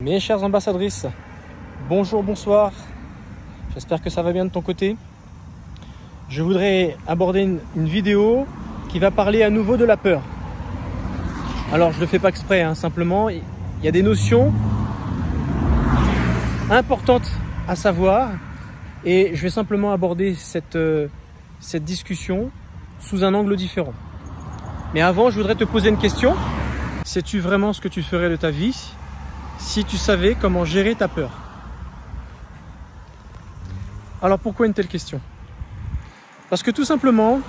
Mes chères ambassadrices, bonjour, bonsoir, j'espère que ça va bien de ton côté. Je voudrais aborder une vidéo qui va parler à nouveau de la peur. Alors je ne le fais pas exprès, hein, simplement il y a des notions importantes à savoir et je vais simplement aborder cette discussion sous un angle différent. Mais avant, je voudrais te poser une question. Sais-tu vraiment ce que tu ferais de ta vie si tu savais comment gérer ta peur? Alors pourquoi une telle question? Parce que tout simplement,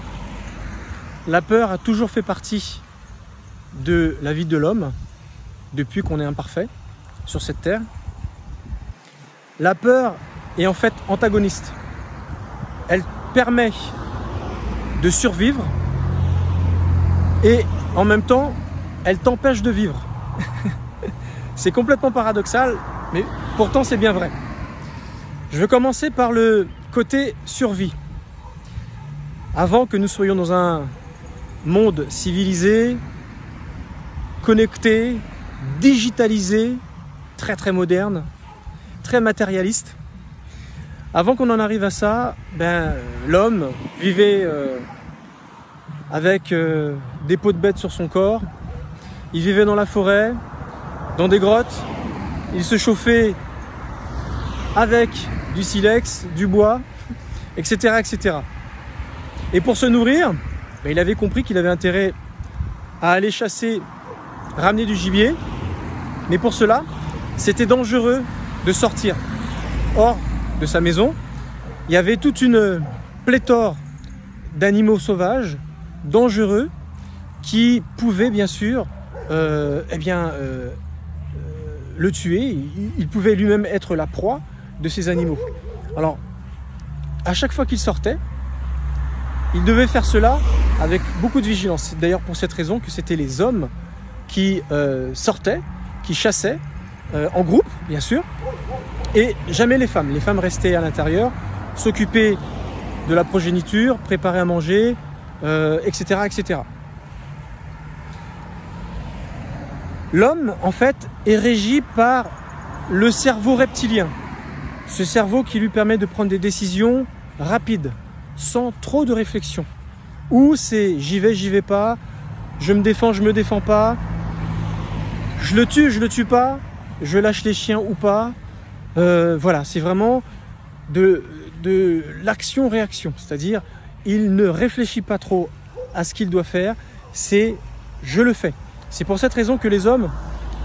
la peur a toujours fait partie de la vie de l'homme depuis qu'on est imparfait sur cette terre. La peur est en fait antagoniste. Elle permet de survivre et en même temps, elle t'empêche de vivre. C'est complètement paradoxal, mais pourtant c'est bien vrai. Je vais commencer par le côté survie. Avant que nous soyons dans un monde civilisé, connecté, digitalisé, très moderne, très matérialiste, avant qu'on en arrive à ça, l'homme vivait avec des peaux de bêtes sur son corps, il vivait dans la forêt, dans des grottes, il se chauffait avec du silex, du bois, etc. etc. Et pour se nourrir, il avait compris qu'il avait intérêt à aller chasser, ramener du gibier, mais pour cela, c'était dangereux de sortir hors de sa maison. Il y avait toute une pléthore d'animaux sauvages, dangereux, qui pouvaient bien sûr le tuer. Il pouvait lui-même être la proie de ces animaux. Alors, à chaque fois qu'il sortait, il devait faire cela avec beaucoup de vigilance. C'est d'ailleurs pour cette raison que c'était les hommes qui sortaient, qui chassaient, en groupe, bien sûr, et jamais les femmes. Les femmes restaient à l'intérieur, s'occupaient de la progéniture, préparaient à manger, etc., etc. L'homme, en fait, est régi par le cerveau reptilien. Ce cerveau qui lui permet de prendre des décisions rapides, sans trop de réflexion. Ou c'est j'y vais pas, je me défends pas, je le tue pas, je lâche les chiens ou pas. Voilà, c'est vraiment de l'action-réaction. C'est-à-dire, il ne réfléchit pas trop à ce qu'il doit faire, c'est je le fais. C'est pour cette raison que les hommes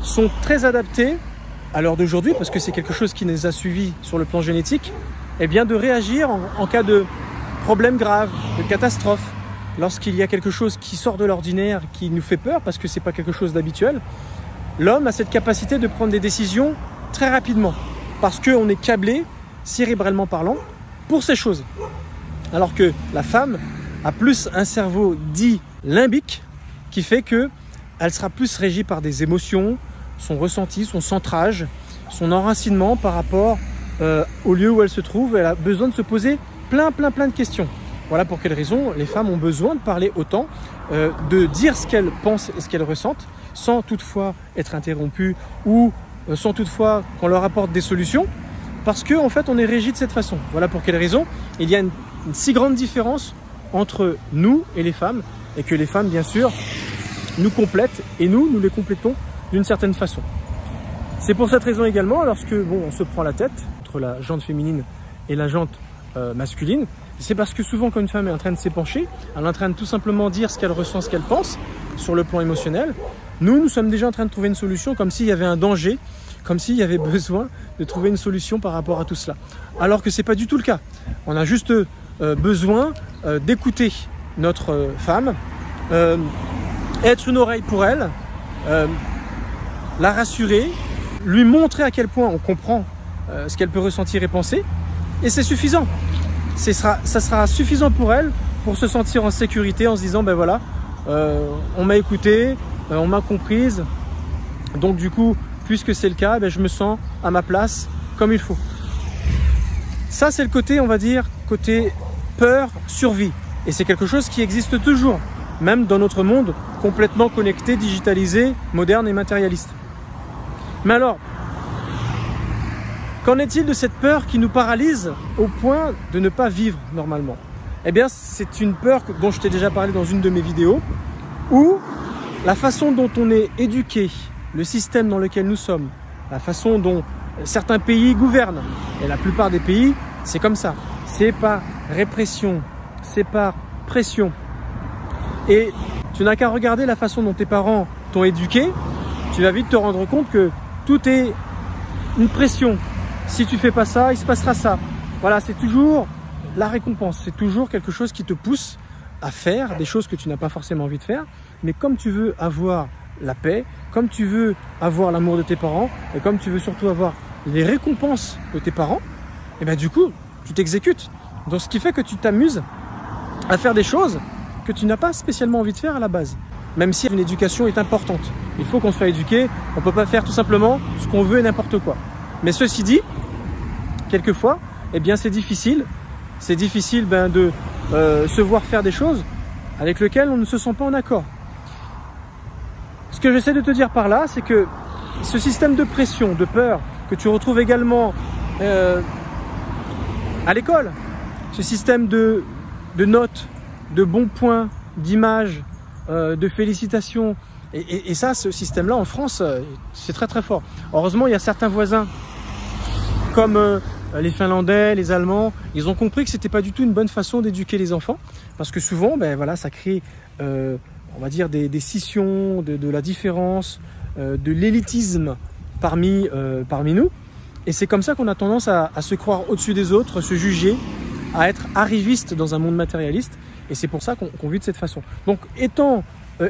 sont très adaptés à l'heure d'aujourd'hui, parce que c'est quelque chose qui nous a suivis sur le plan génétique, de réagir en cas de problème grave, de catastrophe. Lorsqu'il y a quelque chose qui sort de l'ordinaire, qui nous fait peur, parce que ce n'est pas quelque chose d'habituel, l'homme a cette capacité de prendre des décisions très rapidement, parce qu'on est câblé, cérébralement parlant, pour ces choses. Alors que la femme a plus un cerveau dit limbique, qui fait qu'elle sera plus régie par des émotions, son ressenti, son centrage, son enracinement par rapport au lieu où elle se trouve. Elle a besoin de se poser plein de questions. Voilà pour quelles raisons les femmes ont besoin de parler autant, de dire ce qu'elles pensent et ce qu'elles ressentent, sans toutefois être interrompues ou sans toutefois qu'on leur apporte des solutions, parce qu'en fait on est régi de cette façon. Voilà pour quelles raisons il y a une si grande différence entre nous et les femmes, et que les femmes bien sûr nous complètent et nous les complétons d'une certaine façon. C'est pour cette raison également, lorsque on se prend la tête entre la jante féminine et la jante masculine, c'est parce que souvent quand une femme est en train de s'épancher, elle est en train de tout simplement dire ce qu'elle ressent, ce qu'elle pense sur le plan émotionnel. Nous sommes déjà en train de trouver une solution, comme s'il y avait un danger, comme s'il y avait besoin de trouver une solution par rapport à tout cela. Alors que ce n'est pas du tout le cas. On a juste besoin d'écouter notre femme, être une oreille pour elle, la rassurer, lui montrer à quel point on comprend ce qu'elle peut ressentir et penser, et c'est suffisant. Ça sera suffisant pour elle pour se sentir en sécurité, en se disant voilà, on m'a écouté, on m'a comprise, donc du coup, puisque c'est le cas, je me sens à ma place comme il faut. Ça, c'est le côté, on va dire, côté peur, survie. Et c'est quelque chose qui existe toujours, même dans notre monde complètement connecté, digitalisé, moderne et matérialiste. Mais alors, Qu'en est-il de cette peur qui nous paralyse au point de ne pas vivre normalement? Eh bien, c'est une peur dont je t'ai déjà parlé dans une de mes vidéos, où la façon dont on est éduqué, le système dans lequel nous sommes, la façon dont certains pays gouvernent, et la plupart des pays, c'est comme ça. C'est par répression, c'est par pression. Et tu n'as qu'à regarder la façon dont tes parents t'ont éduqué, tu vas vite te rendre compte que tout est une pression. Si tu fais pas ça, il se passera ça. Voilà, c'est toujours la récompense. C'est toujours quelque chose qui te pousse à faire des choses que tu n'as pas forcément envie de faire. Mais comme tu veux avoir la paix, comme tu veux avoir l'amour de tes parents, et comme tu veux surtout avoir les récompenses de tes parents, et bien du coup, tu t'exécutes. Donc ce qui fait que tu t'amuses à faire des choses que tu n'as pas spécialement envie de faire à la base. Même si une éducation est importante. Il faut qu'on soit éduqué, on ne peut pas faire tout simplement ce qu'on veut et n'importe quoi. Mais ceci dit, quelquefois, eh bien c'est difficile. C'est difficile de se voir faire des choses avec lesquelles on ne se sent pas en accord. Ce que j'essaie de te dire par là, c'est que ce système de pression, de peur, que tu retrouves également à l'école, ce système de notes, de bons points, d'images, de félicitations, et ça, ce système-là en France, c'est très très fort. Heureusement, il y a certains voisins comme les Finlandais, les Allemands, ils ont compris que c'était pas du tout une bonne façon d'éduquer les enfants, parce que souvent, ben voilà, ça crée, on va dire, des scissions, de la différence, de l'élitisme parmi nous, et c'est comme ça qu'on a tendance à se croire au-dessus des autres, se juger, à être arriviste dans un monde matérialiste, et c'est pour ça qu'on vit de cette façon. Donc, étant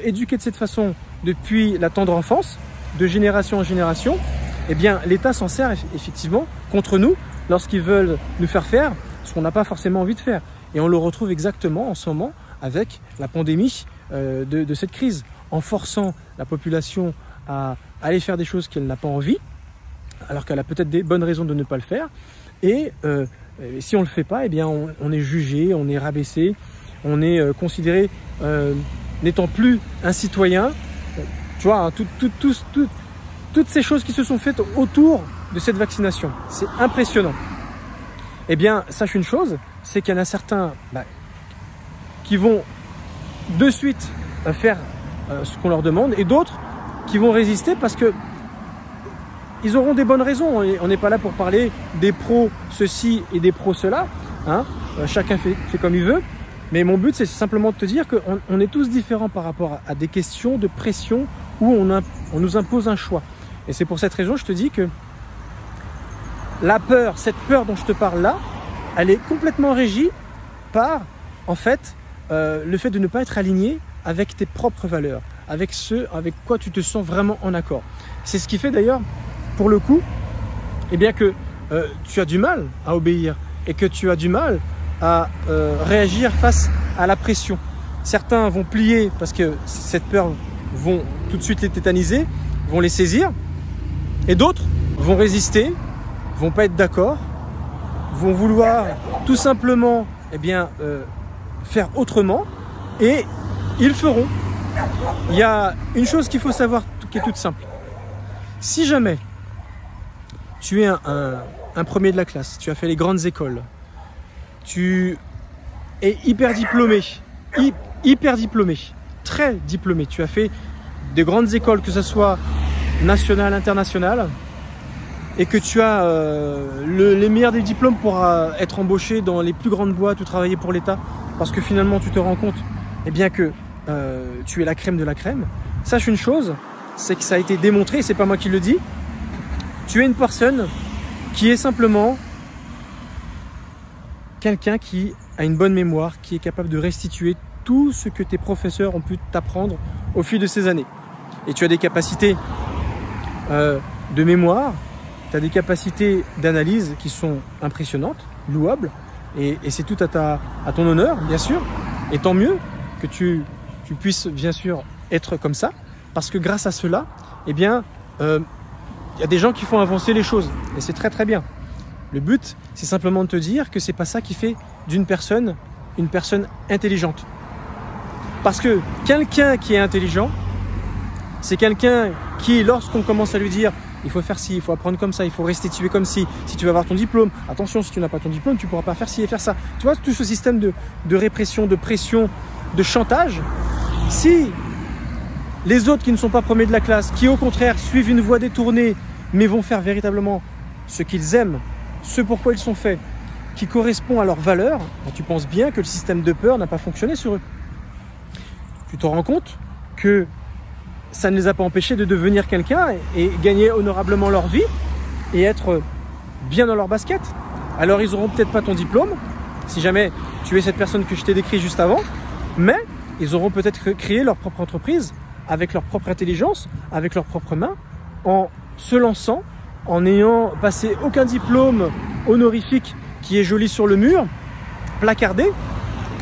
éduqué de cette façon depuis la tendre enfance, de génération en génération, eh bien, l'État s'en sert effectivement contre nous lorsqu'ils veulent nous faire faire ce qu'on n'a pas forcément envie de faire. Et on le retrouve exactement en ce moment avec la pandémie de cette crise, en forçant la population à aller faire des choses qu'elle n'a pas envie, alors qu'elle a peut-être des bonnes raisons de ne pas le faire. Et si on ne le fait pas, eh bien, on est jugé, on est rabaissé, on est considéré n'étant plus un citoyen. Tu vois, hein, toutes ces choses qui se sont faites autour de cette vaccination, c'est impressionnant. Eh bien, sache une chose, c'est qu'il y en a certains qui vont de suite faire ce qu'on leur demande, et d'autres qui vont résister parce que ils auront des bonnes raisons. On n'est pas là pour parler des pros ceci et des pros cela, hein. Chacun fait comme il veut. Mais mon but, c'est simplement de te dire qu'on est tous différents par rapport à des questions de pression où on nous impose un choix. Et c'est pour cette raison que je te dis que la peur, cette peur dont je te parle là, elle est complètement régie par, en fait, le fait de ne pas être aligné avec tes propres valeurs, avec ce avec quoi tu te sens vraiment en accord. C'est ce qui fait d'ailleurs, pour le coup, eh bien que tu as du mal à obéir et que tu as du mal à réagir face à la pression. Certains vont plier parce que cette peur vont tout de suite les tétaniser, vont les saisir, et d'autres vont résister, vont pas être d'accord, vont vouloir tout simplement faire autrement, et ils feront. Il y a une chose qu'il faut savoir qui est toute simple. Si jamais tu es un premier de la classe, tu as fait les grandes écoles, tu es hyper diplômé, très diplômé, tu as fait des grandes écoles, que ce soit nationales, internationales, et que tu as les meilleurs des diplômes pour être embauché dans les plus grandes boîtes ou travailler pour l'État, parce que finalement tu te rends compte que tu es la crème de la crème. Sache une chose, c'est que ça a été démontré, c'est pas moi qui le dis, tu es une personne qui est simplement quelqu'un qui a une bonne mémoire, qui est capable de restituer tout ce que tes professeurs ont pu t'apprendre au fil de ces années. Et tu as des capacités de mémoire, tu as des capacités d'analyse qui sont impressionnantes, louables, et c'est tout à ton honneur, bien sûr. Et tant mieux que tu puisses, bien sûr, être comme ça, parce que grâce à cela, eh bien, y a des gens qui font avancer les choses, et c'est très très bien. Le but, c'est simplement de te dire que c'est pas ça qui fait d'une personne une personne intelligente. Parce que quelqu'un qui est intelligent, c'est quelqu'un qui, lorsqu'on commence à lui dire il faut faire ci, il faut apprendre comme ça, il faut restituer comme ci. Si tu veux avoir ton diplôme, attention, si tu n'as pas ton diplôme, tu ne pourras pas faire ci et faire ça. Tu vois, tout ce système de répression, de pression, de chantage. Si les autres qui ne sont pas premiers de la classe, qui au contraire suivent une voie détournée, mais vont faire véritablement ce qu'ils aiment, ce pourquoi ils sont faits, qui correspond à leurs valeurs, ben tu penses bien que le système de peur n'a pas fonctionné sur eux. Tu te rends compte que ça ne les a pas empêchés de devenir quelqu'un et gagner honorablement leur vie et être bien dans leur basket. Alors ils n'auront peut-être pas ton diplôme, si jamais tu es cette personne que je t'ai décrit juste avant, mais ils auront peut-être créé leur propre entreprise avec leur propre intelligence, avec leurs propres mains, en se lançant, en n'ayant passé aucun diplôme honorifique qui est joli sur le mur, placardé,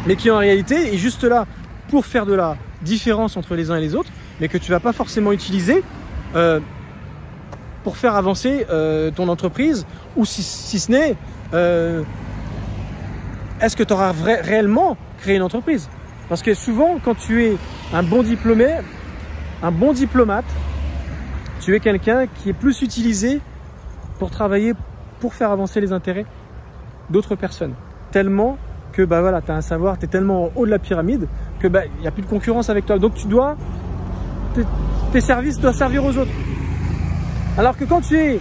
mais qui en réalité est juste là pour faire de la différence entre les uns et les autres, mais que tu ne vas pas forcément utiliser pour faire avancer ton entreprise, ou si ce n'est, est-ce que tu auras réellement créé une entreprise? Parce que souvent, quand tu es un bon diplômé, un bon diplomate, tu es quelqu'un qui est plus utilisé pour travailler, pour faire avancer les intérêts d'autres personnes. Tellement que bah voilà, tu as un savoir, tu es tellement en haut de la pyramide que bah, y a plus de concurrence avec toi. Donc tu dois, tes services doivent servir aux autres. Alors que quand tu es,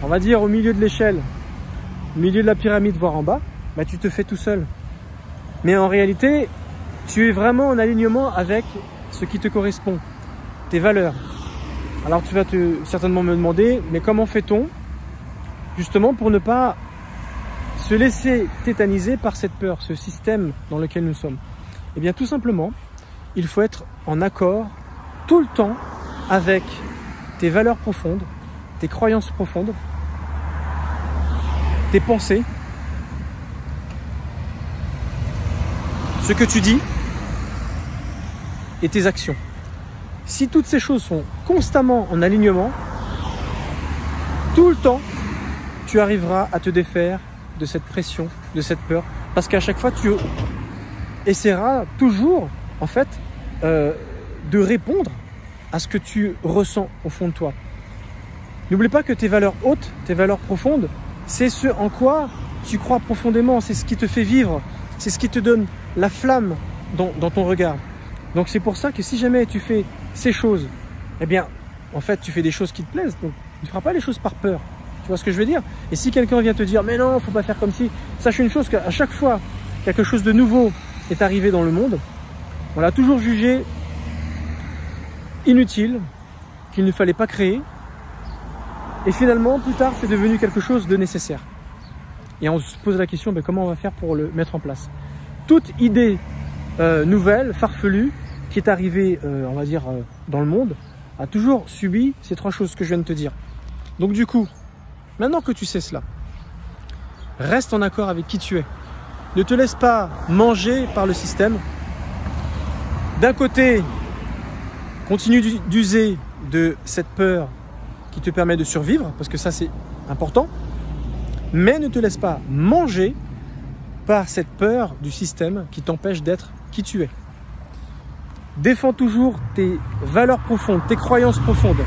on va dire, au milieu de l'échelle, au milieu de la pyramide, voire en bas, bah, tu te fais tout seul. Mais en réalité, tu es vraiment en alignement avec ce qui te correspond, tes valeurs. Alors tu vas certainement me demander, mais comment fait-on justement pour ne pas se laisser tétaniser par cette peur, ce système dans lequel nous sommes? Eh bien tout simplement, il faut être en accord tout le temps avec tes valeurs profondes, tes croyances profondes, tes pensées, ce que tu dis et tes actions. Si toutes ces choses sont constamment en alignement, tout le temps, tu arriveras à te défaire de cette pression, de cette peur, parce qu'à chaque fois, tu essaieras toujours, en fait, de répondre à ce que tu ressens au fond de toi. N'oublie pas que tes valeurs hautes, tes valeurs profondes, c'est ce en quoi tu crois profondément, c'est ce qui te fait vivre, c'est ce qui te donne la flamme dans ton regard. Donc c'est pour ça que si jamais tu fais ces choses, eh bien, en fait, tu fais des choses qui te plaisent, donc tu ne feras pas les choses par peur. Tu vois ce que je veux dire? Et si quelqu'un vient te dire, mais non, faut pas faire comme si, sache une chose, qu'à chaque fois quelque chose de nouveau est arrivé dans le monde, on l'a toujours jugé inutile, qu'il ne fallait pas créer, et finalement, plus tard, c'est devenu quelque chose de nécessaire. Et on se pose la question, ben, comment on va faire pour le mettre en place? Toute idée nouvelle, farfelue, qui est arrivée, on va dire, dans le monde, a toujours subi ces trois choses que je viens de te dire. Donc du coup, maintenant que tu sais cela, reste en accord avec qui tu es. Ne te laisse pas manger par le système. D'un côté, continue d'user de cette peur qui te permet de survivre, parce que ça c'est important, mais ne te laisse pas manger par cette peur du système qui t'empêche d'être qui tu es. Défends toujours tes valeurs profondes, tes croyances profondes,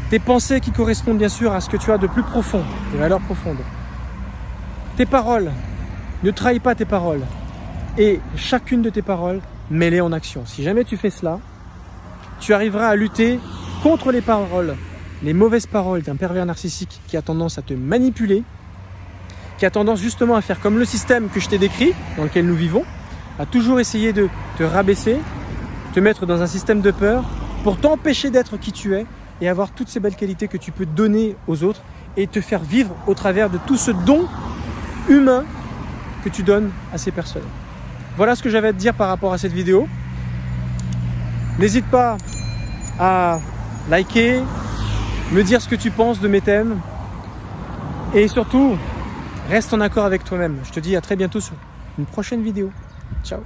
tes pensées qui correspondent bien sûr à ce que tu as de plus profond, tes valeurs profondes. Tes paroles, ne trahis pas tes paroles. Et chacune de tes paroles, mets-les en action. Si jamais tu fais cela, tu arriveras à lutter contre les paroles, les mauvaises paroles d'un pervers narcissique qui a tendance à te manipuler, qui a tendance justement à faire comme le système que je t'ai décrit, dans lequel nous vivons, à toujours essayer de te rabaisser, te mettre dans un système de peur pour t'empêcher d'être qui tu es et avoir toutes ces belles qualités que tu peux donner aux autres et te faire vivre au travers de tout ce don humain que tu donnes à ces personnes. Voilà ce que j'avais à te dire par rapport à cette vidéo. N'hésite pas à liker, me dire ce que tu penses de mes thèmes et surtout, reste en accord avec toi-même. Je te dis à très bientôt sur une prochaine vidéo. Ciao.